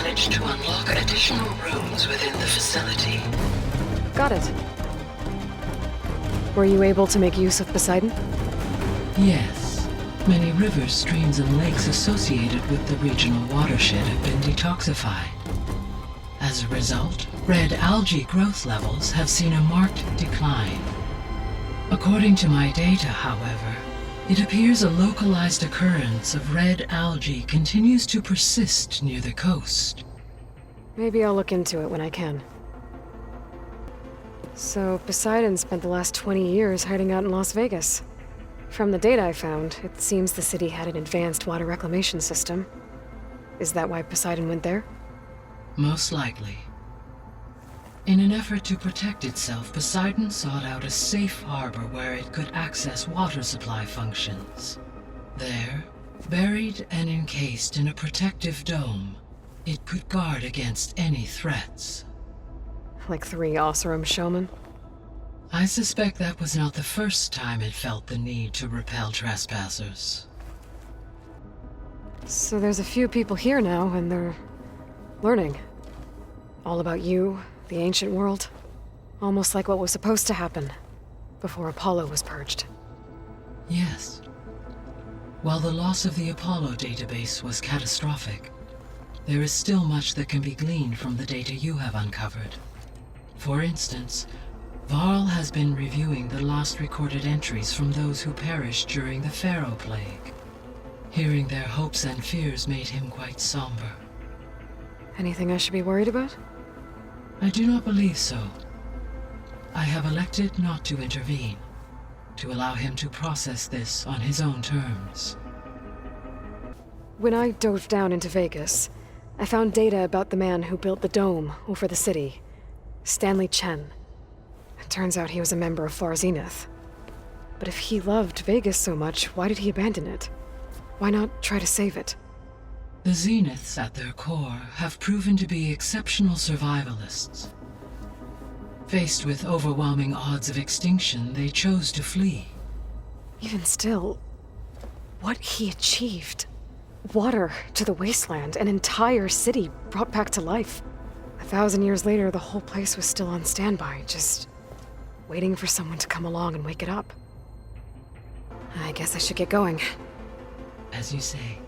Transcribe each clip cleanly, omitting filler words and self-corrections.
managed to unlock additional rooms within the facility. Got it. Were you able to make use of Poseidon? Yes. Many rivers, streams, and lakes associated with the regional watershed have been detoxified. As a result, red algae growth levels have seen a marked decline. According to my data, however, it appears a localized occurrence of red algae continues to persist near the coast. Maybe I'll look into it when I can. So, Poseidon spent the last 20 years hiding out in Las Vegas. From the data I found, it seems the city had an advanced water reclamation system. Is that why Poseidon went there? Most likely. In an effort to protect itself, Poseidon sought out a safe harbor where it could access water supply functions. There, buried and encased in a protective dome, it could guard against any threats. Like 3 Oseram showmen? I suspect that was not the first time it felt the need to repel trespassers. So there's a few people here now, and they're learning. All about you, the ancient world. Almost like what was supposed to happen before Apollo was purged. Yes. While the loss of the Apollo database was catastrophic, there is still much that can be gleaned from the data you have uncovered. For instance, Varl has been reviewing the last recorded entries from those who perished during the Pharaoh Plague. Hearing their hopes and fears made him quite somber. Anything I should be worried about? I do not believe so. I have elected not to intervene, to allow him to process this on his own terms. When I dove down into Vegas, I found data about the man who built the dome over the city, Stanley Chen. It turns out he was a member of Far Zenith. But if he loved Vegas so much, why did he abandon it? Why not try to save it? The Zeniths, at their core, have proven to be exceptional survivalists. Faced with overwhelming odds of extinction, they chose to flee. Even still, what he achieved. Water to the wasteland, an entire city brought back to life. 1,000 years later, the whole place was still on standby, just waiting for someone to come along and wake it up. I guess I should get going. As you say.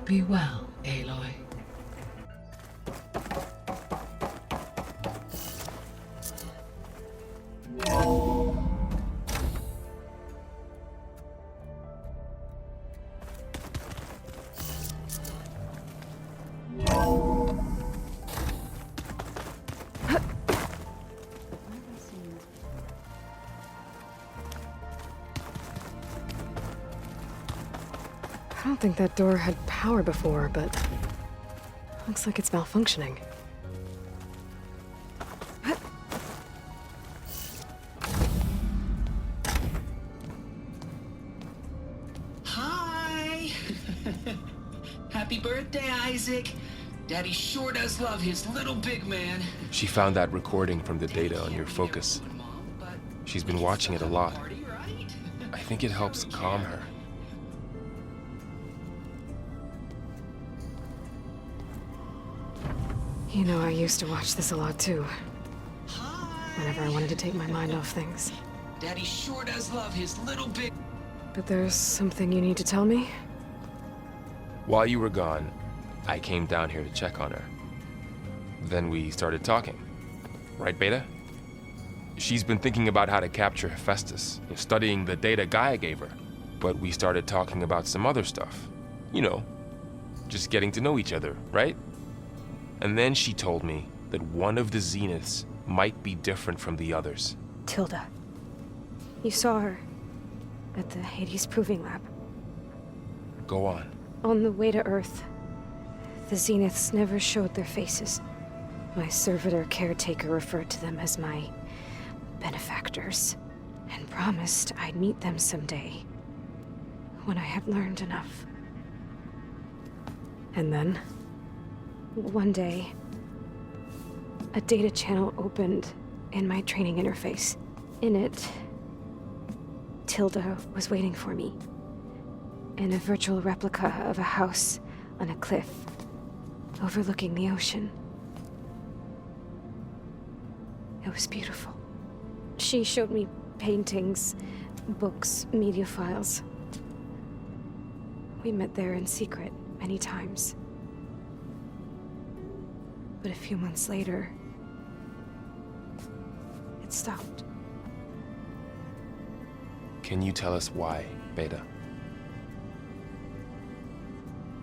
Be well, Aloy. I don't think that door had power before, but looks like it's malfunctioning. Hi! Happy birthday, Isaac. Daddy sure does love his little big man. She found that recording from the data on your focus. She's been watching it a lot. I think it helps calm her. You know, I used to watch this a lot too. Whenever I wanted to take my mind off things. Daddy sure does love his little big... But there's something you need to tell me? While you were gone, I came down here to check on her. Then we started talking. Right, Beta? She's been thinking about how to capture Hephaestus, studying the data Gaia gave her. But we started talking about some other stuff. You know, just getting to know each other, right? And then she told me that one of the Zeniths might be different from the others. Tilda. You saw her at the Hades Proving Lab. Go on. On the way to Earth, the Zeniths never showed their faces. My servitor caretaker referred to them as my benefactors, and promised I'd meet them someday, when I had learned enough. And then? One day, a data channel opened in my training interface. In it, Tilda was waiting for me, in a virtual replica of a house on a cliff. overlooking the ocean. It was beautiful. She showed me paintings, books, media files. We met there in secret many times. But a few months later, it stopped. Can you tell us why, Beta?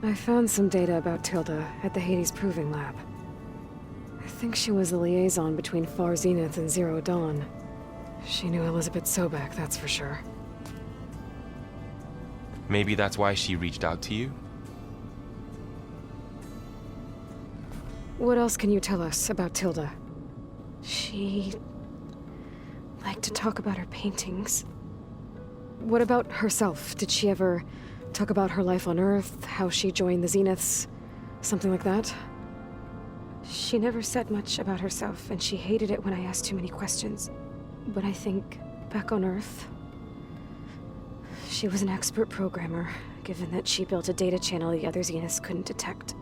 I found some data about Tilda at the Hades Proving Lab. I think she was the liaison between Far Zenith and Zero Dawn. She knew Elizabeth Sobek, that's for sure. Maybe that's why she reached out to you? What else can you tell us about Tilda? She liked to talk about her paintings. What about herself? Did she ever talk about her life on Earth, how she joined the Zeniths, something like that? She never said much about herself, and she hated it when I asked too many questions. But I think, back on Earth, she was an expert programmer, given that she built a data channel the other Zeniths couldn't detect.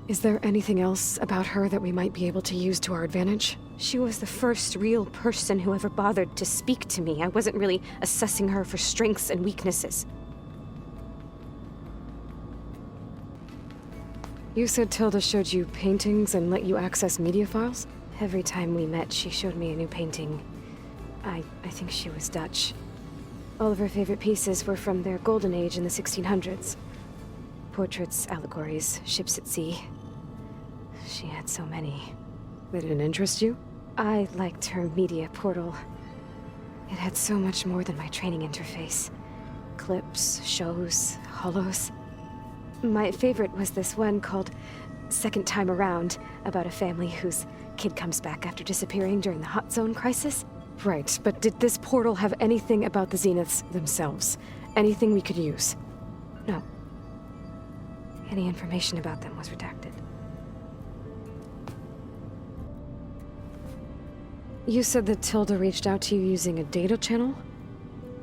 Is there anything else about her that we might be able to use to our advantage? She was the first real person who ever bothered to speak to me. I wasn't really assessing her for strengths and weaknesses. You said Tilda showed you paintings and let you access media files? Every time we met, she showed me a new painting. I think she was Dutch. All of her favorite pieces were from their golden age in the 1600s. Portraits, allegories, ships at sea. She had so many. They didn't interest you? I liked her media portal. It had so much more than my training interface. Clips, shows, holos. My favorite was this one called Second Time Around, about a family whose kid comes back after disappearing during the Hot Zone crisis. Right, but did this portal have anything about the Zeniths themselves? Anything we could use? No. Any information about them was redacted. You said that Tilda reached out to you using a data channel?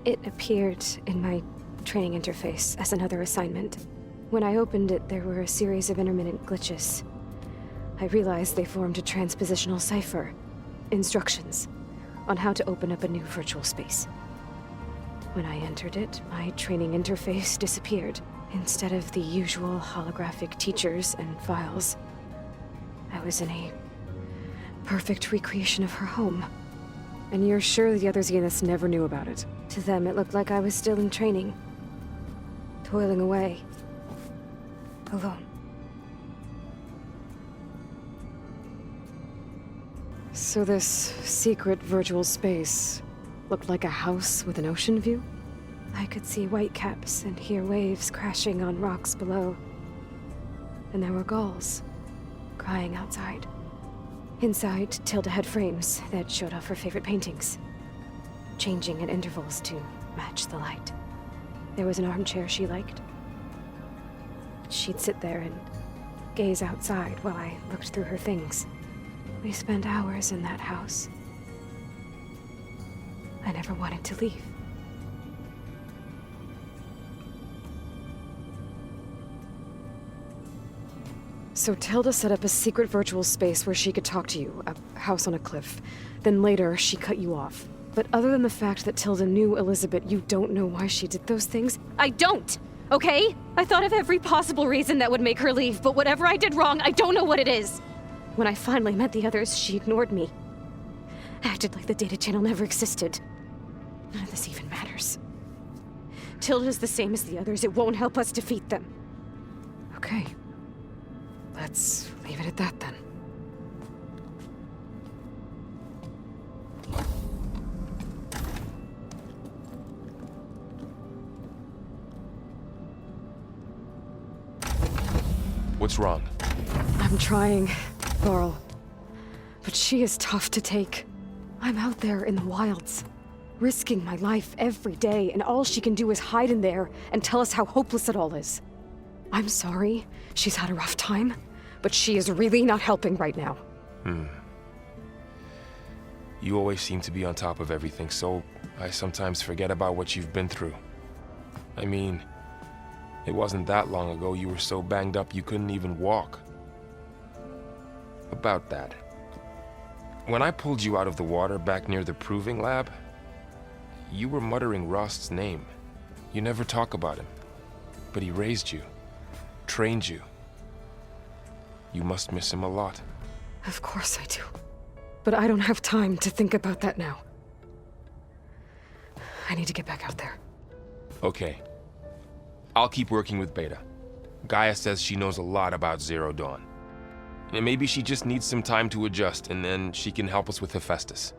It appeared in my training interface as another assignment. When I opened it, there were a series of intermittent glitches. I realized they formed a transpositional cipher. Instructions on how to open up a new virtual space. When I entered it, my training interface disappeared. Instead of the usual holographic teachers and files, I was in a perfect recreation of her home. And you're sure the other Zeniths never knew about it? To them, it looked like I was still in training. Toiling away. Alone. So this secret virtual space looked like a house with an ocean view? I could see whitecaps and hear waves crashing on rocks below. And there were gulls crying outside. Inside, Tilda had frames that showed off her favorite paintings, changing at intervals to match the light. There was an armchair she liked. She'd sit there and gaze outside while I looked through her things. We spent hours in that house. I never wanted to leave. So Tilda set up a secret virtual space where she could talk to you, a house on a cliff. Then later, she cut you off. But other than the fact that Tilda knew Elizabeth, you don't know why she did those things? I don't! Okay? I thought of every possible reason that would make her leave, but whatever I did wrong, I don't know what it is. When I finally met the others, she ignored me. Acted like the data channel never existed. None of this even matters. Tilda's the same as the others. It won't help us defeat them. Okay. Let's leave it at that then. What's wrong? I'm trying, Laurel. But she is tough to take. I'm out there in the wilds, risking my life every day, and all she can do is hide in there and tell us how hopeless it all is. I'm sorry, she's had a rough time, but she is really not helping right now. You always seem to be on top of everything, so I sometimes forget about what you've been through. I mean, it wasn't that long ago you were so banged up you couldn't even walk. About that. When I pulled you out of the water back near the proving lab, you were muttering Rost's name. You never talk about him. But he raised you, trained you. You must miss him a lot. Of course I do. But I don't have time to think about that now. I need to get back out there. Okay. I'll keep working with Beta. Gaia says she knows a lot about Zero Dawn. And maybe she just needs some time to adjust, and then she can help us with Hephaestus.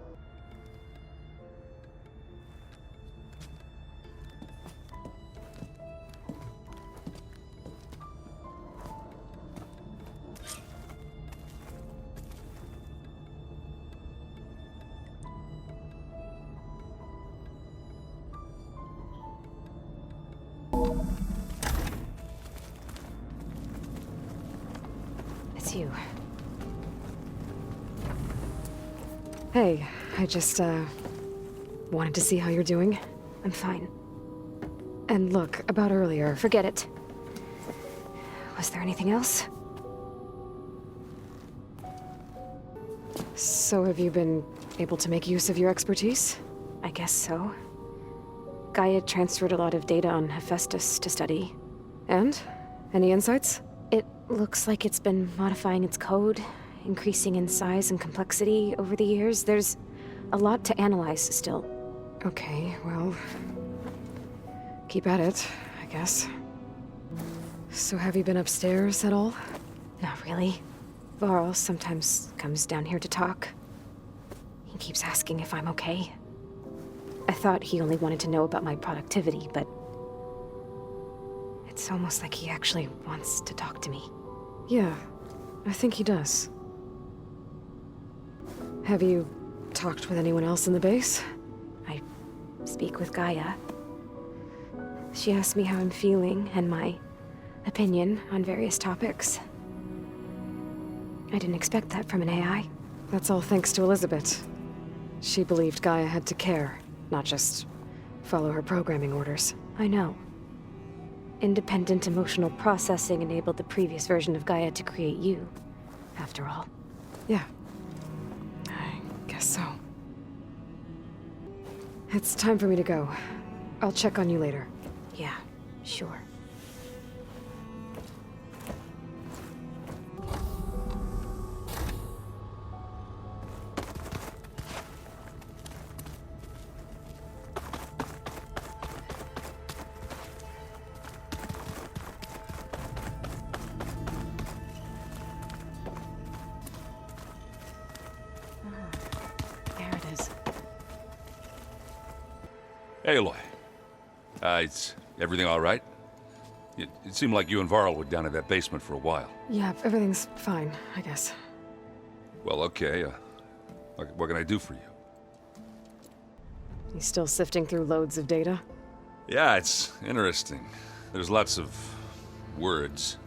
It's you. Hey, I just, wanted to see how you're doing. I'm fine. And look, about earlier. Forget it. Was there anything else? So have you been able to make use of your expertise? I guess so. Gaia transferred a lot of data on Hephaestus to study. And? Any insights? It looks like it's been modifying its code, increasing in size and complexity over the years. There's a lot to analyze still. Okay, well... keep at it, I guess. So have you been upstairs at all? Not really. Varl sometimes comes down here to talk. He keeps asking if I'm okay. I thought he only wanted to know about my productivity, but... it's almost like he actually wants to talk to me. Yeah, I think he does. Have you talked with anyone else in the base? I speak with Gaia. She asked me how I'm feeling and my opinion on various topics. I didn't expect that from an AI. That's all thanks to Elizabeth. She believed Gaia had to care, not just follow her programming orders. I know. Independent emotional processing enabled the previous version of Gaia to create you, after all. Yeah. I guess so. It's time for me to go. I'll check on you later. Yeah, sure. There it is. Hey, Aloy. Is everything all right? It seemed like you and Varl were down in that basement for a while. Yeah, everything's fine, I guess. Well, okay. What can I do for you? You still sifting through loads of data? Yeah, it's interesting. There's lots of words.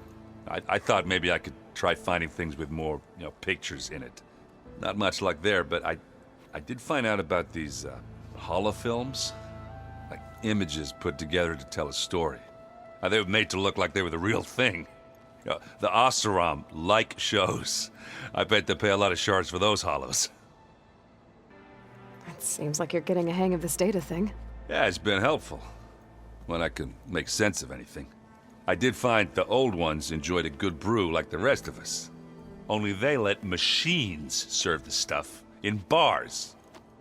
I thought maybe I could try finding things with more, pictures in it. Not much luck there, but I did find out about these holofilms. Like images put together to tell a story. They were made to look like they were the real thing. The Oseram like shows. I bet they pay a lot of shards for those hollows. It seems like you're getting a hang of this data thing. Yeah, it's been helpful. When I can make sense of anything. I did find the old ones enjoyed a good brew like the rest of us. Only they let machines serve the stuff in bars.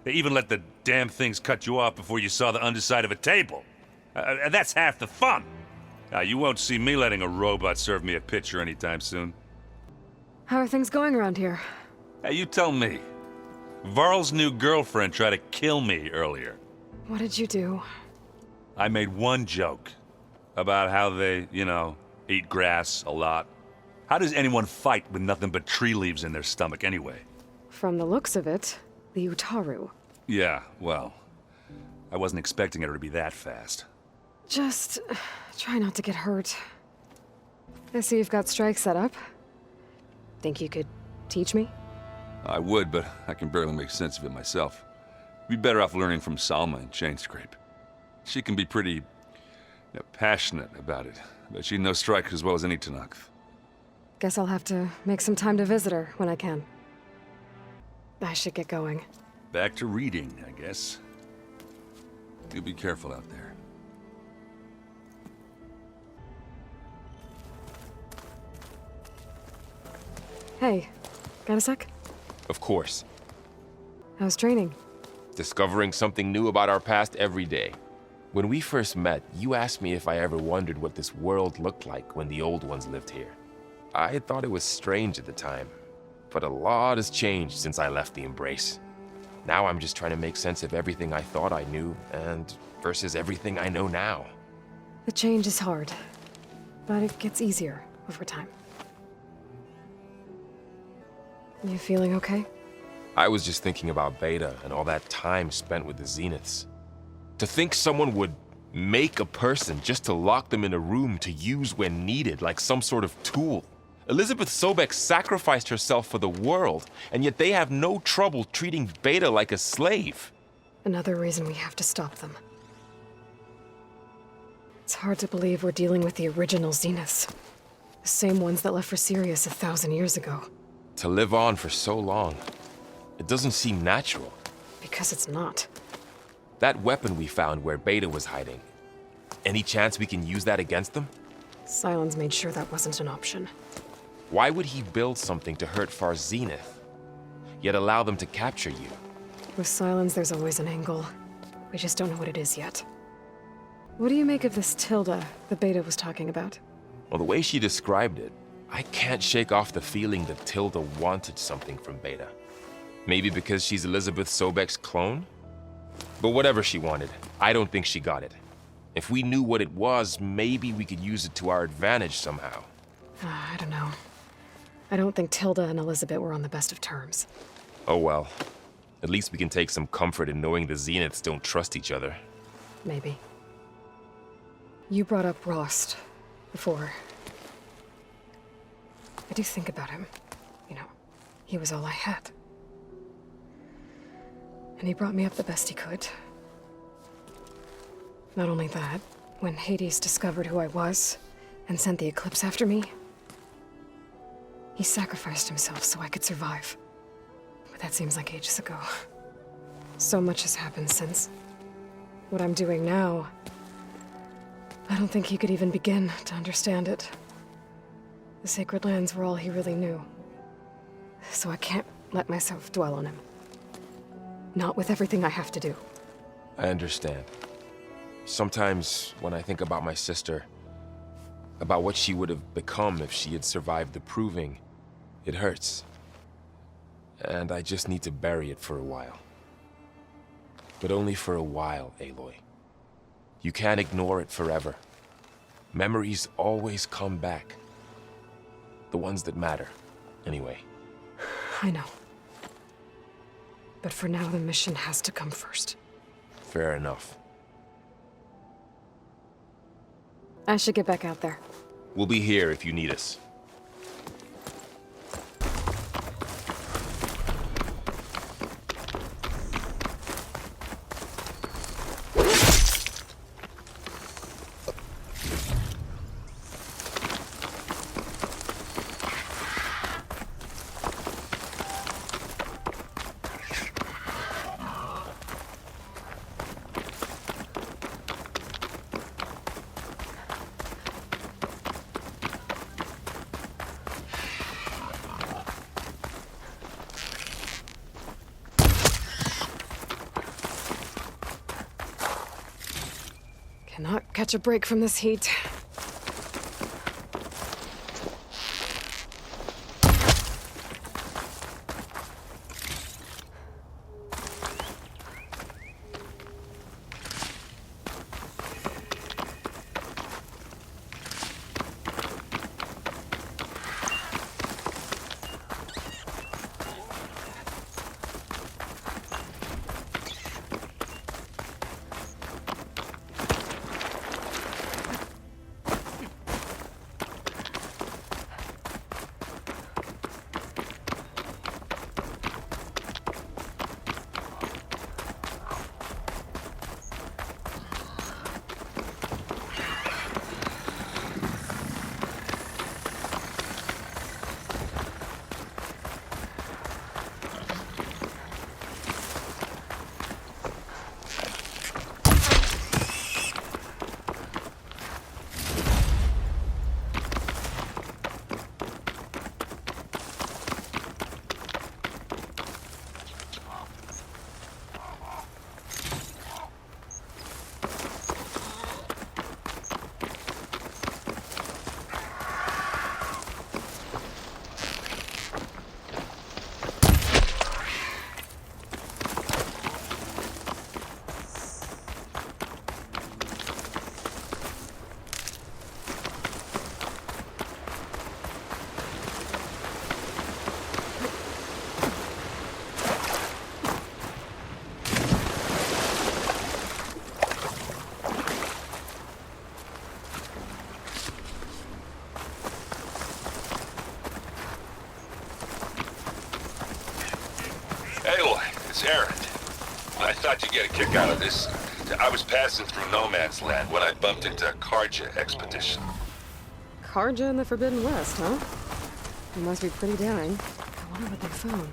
They even let the damn things cut you off before you saw the underside of a table. And that's half the fun. You won't see me letting a robot serve me a pitcher anytime soon. How are things going around here? Hey, you tell me. Varl's new girlfriend tried to kill me earlier. What did you do? I made one joke about how they, eat grass a lot. How does anyone fight with nothing but tree leaves in their stomach anyway? From the looks of it, the Utaru. Yeah, well, I wasn't expecting her to be that fast. Just try not to get hurt. I see you've got strike set up. Think you could teach me? I would, but I can barely make sense of it myself. Be better off learning from Salma and Chainscrape. She can be pretty passionate about it, but she knows strike as well as any Tanakh. Guess I'll have to make some time to visit her when I can. I should get going. Back to reading, I guess. You be careful out there. Hey, got a sec? Of course. How's training? Discovering something new about our past every day. When we first met, you asked me if I ever wondered what this world looked like when the old ones lived here. I thought it was strange at the time, but a lot has changed since I left the Embrace. Now I'm just trying to make sense of everything I thought I knew and versus everything I know now. The change is hard, but it gets easier over time. You feeling okay? I was just thinking about Beta and all that time spent with the Zeniths. To think someone would make a person just to lock them in a room to use when needed, like some sort of tool. Elizabeth Sobek sacrificed herself for the world, and yet they have no trouble treating Beta like a slave. Another reason we have to stop them. It's hard to believe we're dealing with the original Zeniths. The same ones that left for Sirius 1,000 years ago. To live on for so long, it doesn't seem natural. Because it's not. That weapon we found where Beta was hiding, any chance we can use that against them? Sylens made sure that wasn't an option. Why would he build something to hurt Far's Zenith, yet allow them to capture you? With Sylens, there's always an angle. We just don't know what it is yet. What do you make of this Tilda the Beta was talking about? Well, the way she described it, I can't shake off the feeling that Tilda wanted something from Beta. Maybe because she's Elizabeth Sobek's clone? But whatever she wanted, I don't think she got it. If we knew what it was, maybe we could use it to our advantage somehow. I don't know. I don't think Tilda and Elizabeth were on the best of terms. Oh well. At least we can take some comfort in knowing the Zeniths don't trust each other. Maybe. You brought up Rost before. I do think about him. You know, he was all I had. And he brought me up the best he could. Not only that, when Hades discovered who I was and sent the Eclipse after me, he sacrificed himself so I could survive. But that seems like ages ago. So much has happened since. What I'm doing now, I don't think he could even begin to understand it. The Sacred Lands were all he really knew. So I can't let myself dwell on him. Not with everything I have to do. I understand. Sometimes when I think about my sister, about what she would have become if she had survived the Proving, it hurts. And I just need to bury it for a while. But only for a while, Aloy. You can't ignore it forever. Memories always come back. The ones that matter, anyway. I know. But for now, the mission has to come first. Fair enough. I should get back out there. We'll be here if you need us. Cannot catch a break from this heat. this errand. I thought you'd get a kick out of this. I was passing through no man's land when I bumped into a Karja expedition. Karja in the Forbidden West, huh? It must be pretty daring. I wonder what they found.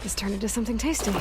This turned into something tasty.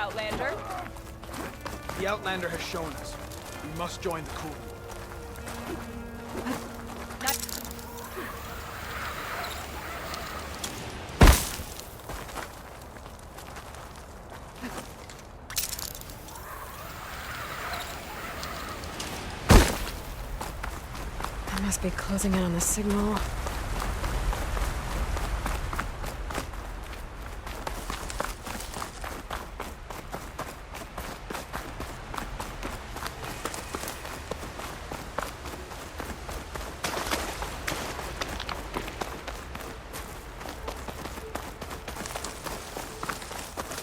Outlander. The Outlander has shown us. We must join the coup. I must be closing in on the signal.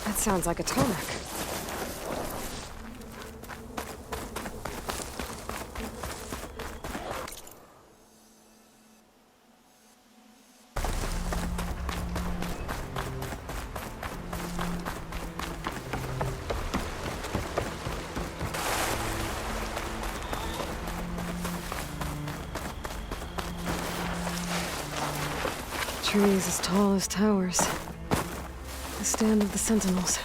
That sounds like a tarmac. Trees as tall as towers. The stand of the sentinels.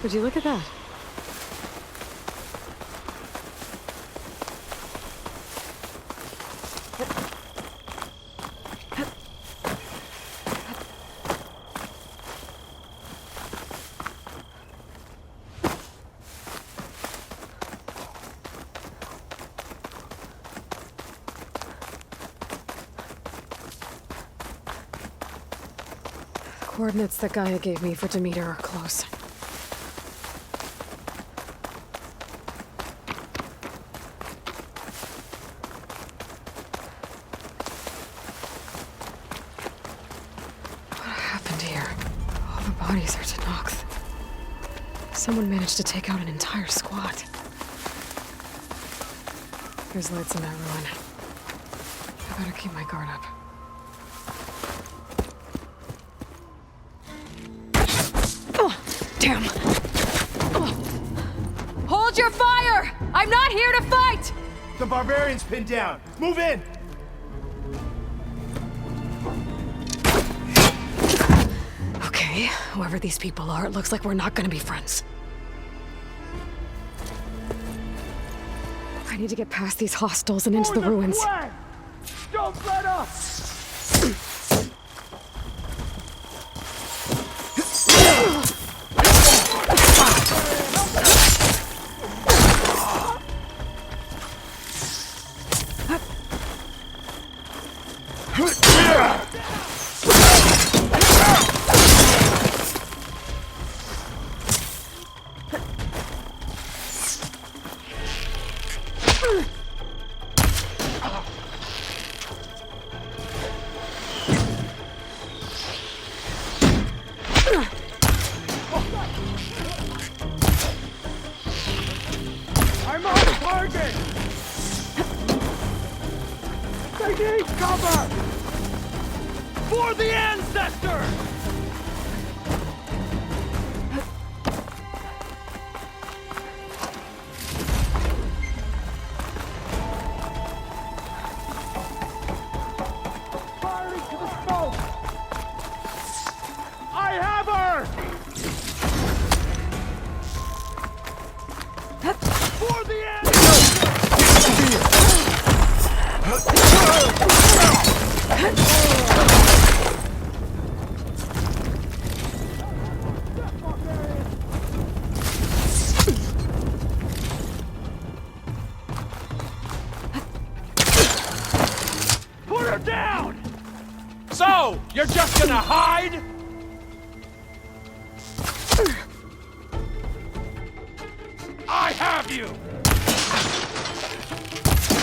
Would you look at that? The coordinates that Gaia gave me for Demeter are close. Bodies are to Nox. Someone managed to take out an entire squad. There's lights in that ruin. I better keep my guard up. Oh, damn! Hold your fire! I'm not here to fight! The barbarian's pinned down. Move in! Whoever these people are, it looks like we're not gonna be friends. I need to get past these hostels and into the ruins. Don't let us! Need cover! For the ancestors! Firing to the smoke! I have her! For the Put her down! So, you're just gonna hide? I have you!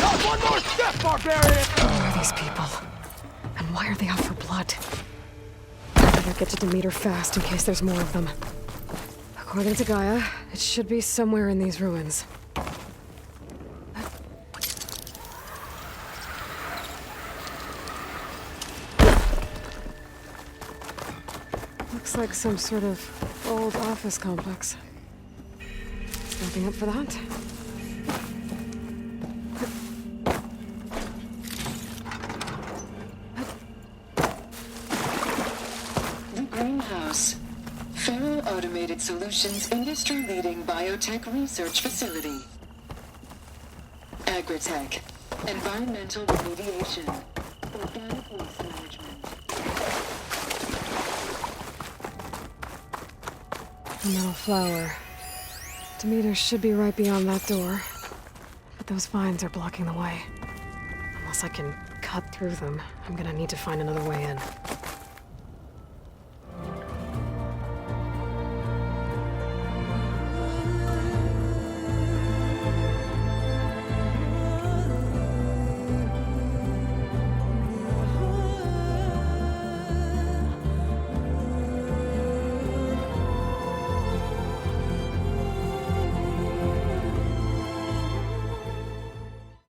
Not one more step, barbarian! Who are these people? And why are they out for blood? I better get to Demeter fast in case there's more of them. According to Gaia, it should be somewhere in these ruins. Looks like some sort of old office complex. Snapping up for that? The Greenhouse. Faro Automated Solutions industry-leading biotech research facility. Agritech. Environmental remediation. Organic waste management. A metal flower. Demeter should be right beyond that door. But those vines are blocking the way. Unless I can cut through them, I'm gonna need to find another way in.